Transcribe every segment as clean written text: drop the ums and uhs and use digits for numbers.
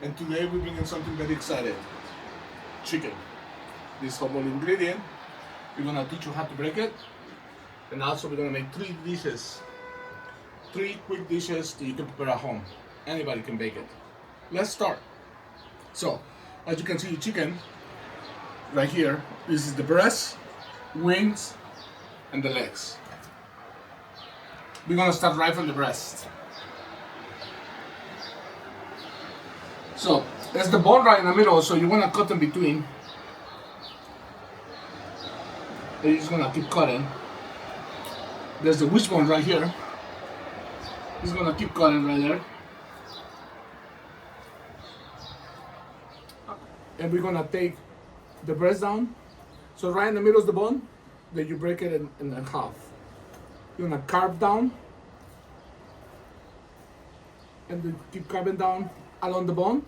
And today we're bringing something very exciting. Chicken. This humble ingredient. We're gonna teach you how to break it. And also we're gonna make 3 dishes. 3 quick dishes that you can prepare at home. Anybody can bake it. Let's start. So, as you can see, chicken right here. This is the breast, wings, and the legs. We're gonna start right from the breast. So there's the bone right in the middle, so you wanna cut in between. And you're just gonna keep cutting. There's the wishbone right here. He's gonna keep cutting right there. And we're gonna take the breast down. So right in the middle is the bone. Then you break it in half. You're gonna carve down. And then keep carving down along the bone.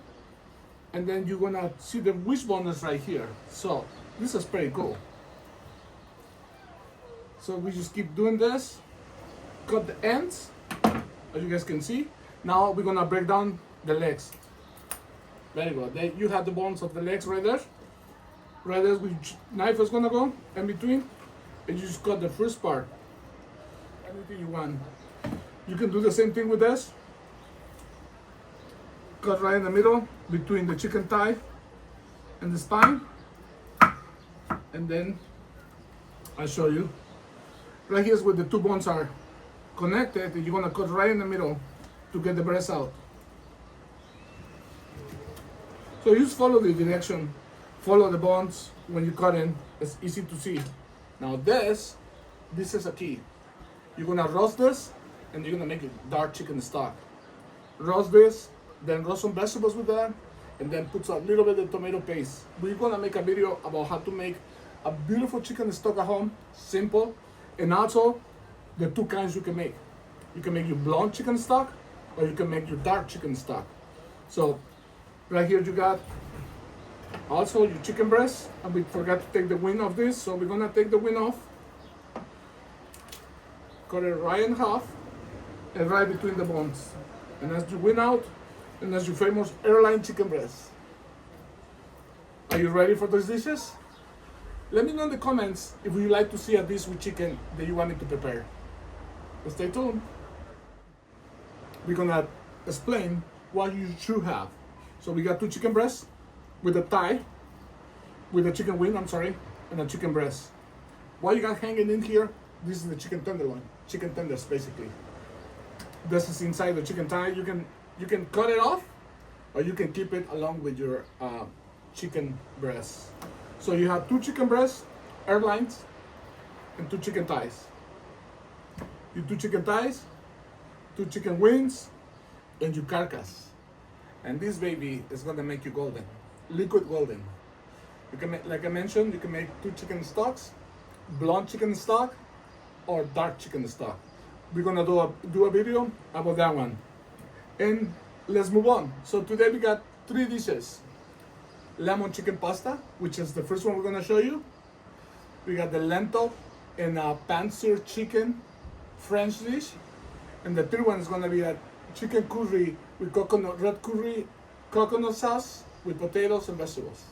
And then you're gonna see the wishbone is right here. So this is pretty cool. So we just keep doing this. Cut the ends, as you guys can see. Now we're gonna break down the legs. Very good. Then you have the bones of the legs right there. Right there, which knife is gonna go in between. And you just cut the first part. Anything you want. You can do the same thing with this. Cut right in the middle between the chicken thigh and the spine. And then I'll show you. Right here is where the 2 bones are connected, and you're gonna cut right in the middle to get the breast out. So you just follow the direction, follow the bones when you cut in. It's easy to see. Now this is a key. You're gonna roast this, and you're gonna make a dark chicken stock. Roast this, then roast some vegetables with that, and then put a little bit of tomato paste. We're gonna make a video about how to make a beautiful chicken stock at home, simple, and also the 2 kinds you can make. You can make your blonde chicken stock, or you can make your dark chicken stock. So right here you got also your chicken breast, and we forgot to take the wing off this, so we're gonna take the wing off, cut it right in half, and right between the bones. And that's your wing out, and that's your famous airline chicken breast. Are you ready for those dishes? Let me know in the comments if you like to see a dish with chicken that you want me to prepare. But stay tuned. We're gonna explain what you should have. So we got 2 chicken breasts with a thigh, with a chicken wing, and a chicken breast. What you got hanging in here, this is the chicken tenderloin, chicken tenders basically. This is inside the chicken thigh. You can cut it off, or you can keep it along with your chicken breast. So you have 2 chicken breasts, airlines, and 2 chicken thighs. Your 2 chicken thighs, 2 chicken wings, and your carcass. And this baby is gonna make you golden, liquid golden. You can make, like I mentioned, you can make 2 chicken stocks, blonde chicken stock, or dark chicken stock. We're gonna do a video about that one. And let's move on. So today we got 3 dishes. Lemon chicken pasta, which is the first one we're gonna show you. We got the lentil and pan-seared chicken French dish. And the third one is gonna be a chicken curry with red curry, coconut sauce with potatoes and vegetables.